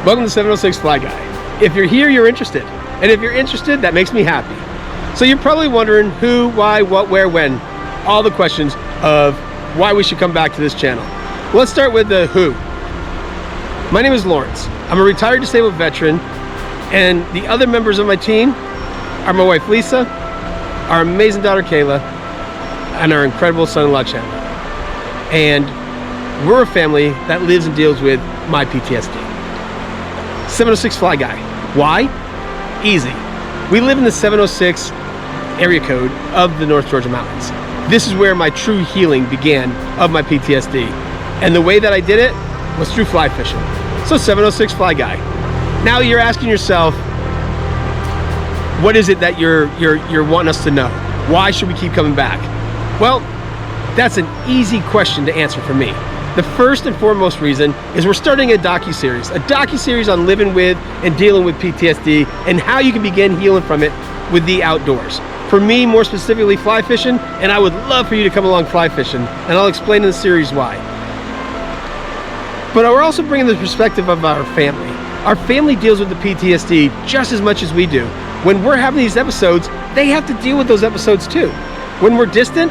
Welcome to 706 Fly Guy. If you're here, you're interested. And if you're interested, that makes me happy. So you're probably wondering who, why, what, where, when. All the questions of why we should come back to this channel. Let's start with the who. My name is Lawrence. I'm a retired disabled veteran, and the other members of my team are my wife Lisa, our amazing daughter Kayla, and our incredible son-in-law Chandler. And we're a family that lives and deals with my PTSD. 706 Fly Guy. Why? Easy. We live in the 706 area code of the North Georgia Mountains. This is where my true healing began of my PTSD. And the way that I did it was through fly fishing. So 706 Fly Guy. Now you're asking yourself, what is it that you're wanting us to know? Why should we keep coming back? Well, that's an easy question to answer for me. The first and foremost reason is we're starting a docuseries on living with and dealing with PTSD and how you can begin healing from it with the outdoors. For me, more specifically, fly fishing, and I would love for you to come along fly fishing, and I'll explain in the series why. But we're also bringing the perspective of our family. Our family deals with the PTSD just as much as we do. When we're having these episodes, they have to deal with those episodes too. When we're distant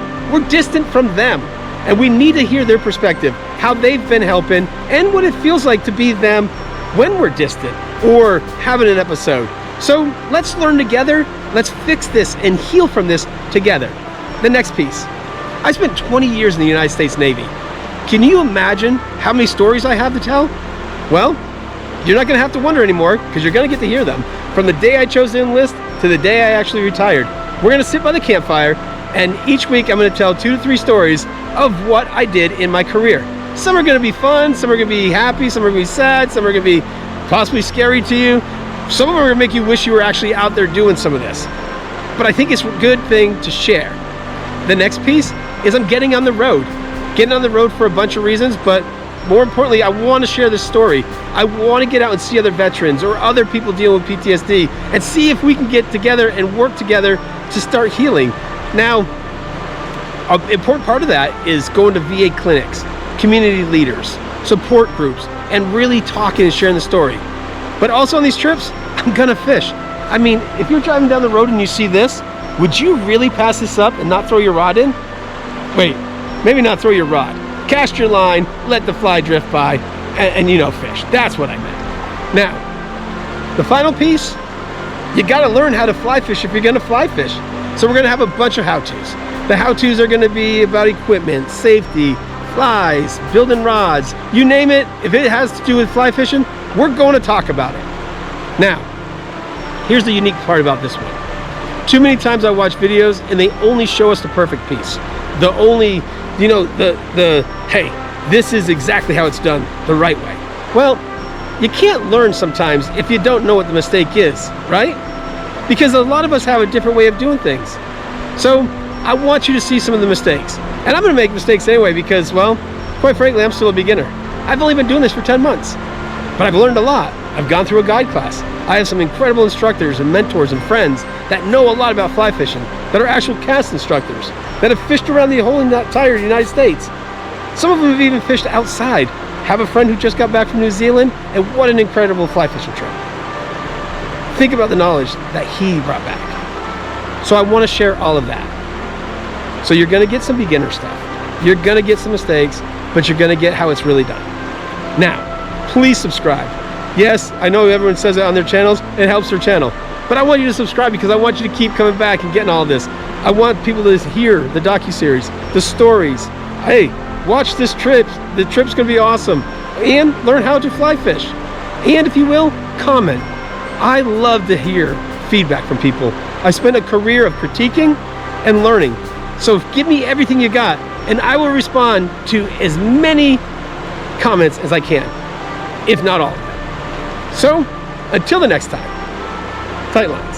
from them. And we need to hear their perspective, how they've been helping, and what it feels like to be them when we're distant or having an episode. So let's learn together, let's fix this and heal from this together. The next piece. I spent 20 years in the United States Navy. Can you imagine how many stories I have to tell? Well, you're not gonna have to wonder anymore because you're gonna get to hear them. From the day I chose to enlist to the day I actually retired. We're gonna sit by the campfire, and each week I'm gonna tell 2 to 3 stories of what I did in my career. Some are gonna be fun, some are gonna be happy, some are gonna be sad, some are gonna be possibly scary to you. Some of them are gonna make you wish you were actually out there doing some of this. But I think it's a good thing to share. The next piece is I'm getting on the road. Getting on the road for a bunch of reasons, but more importantly, I wanna share this story. I wanna get out and see other veterans or other people dealing with PTSD and see if we can get together and work together to start healing. Now, an important part of that is going to VA clinics, community leaders, support groups, and really talking and sharing the story. But also on these trips, I'm gonna fish. I mean, if you're driving down the road and you see this, would you really pass this up and not throw your rod in? Wait, maybe not throw your rod. Cast your line, let the fly drift by, and you know, fish. That's what I meant. Now, the final piece, you gotta learn how to fly fish if you're gonna fly fish. So we're gonna have a bunch of how-tos. The how-tos are gonna be about equipment, safety, flies, building rods, you name it. If it has to do with fly fishing, we're going to talk about it. Now, here's the unique part about this one. Too many times I watch videos and they only show us the perfect piece. The only, you know, hey, this is exactly how it's done the right way. Well, you can't learn sometimes if you don't know what the mistake is, right? Because a lot of us have a different way of doing things. So I want you to see some of the mistakes. And I'm gonna make mistakes anyway because, well, quite frankly, I'm still a beginner. I've only been doing this for 10 months, but I've learned a lot. I've gone through a guide class. I have some incredible instructors and mentors and friends that know a lot about fly fishing, that are actual cast instructors, that have fished around the whole entire United States. Some of them have even fished outside. Have a friend who just got back from New Zealand, and what an incredible fly fishing trip. Think about the knowledge that he brought back. So I want to share all of that. So you're gonna get some beginner stuff. You're gonna get some mistakes, but you're gonna get how it's really done. Now, please subscribe. Yes, I know everyone says it on their channels, it helps their channel. But I want you to subscribe because I want you to keep coming back and getting all this. I want people to hear the docuseries, the stories. Hey, watch this trip. The trip's gonna be awesome. And learn how to fly fish. And if you will, comment. I love to hear feedback from people. I spent a career of critiquing and learning. So give me everything you got and I will respond to as many comments as I can, if not all of them. So until the next time, tight lines.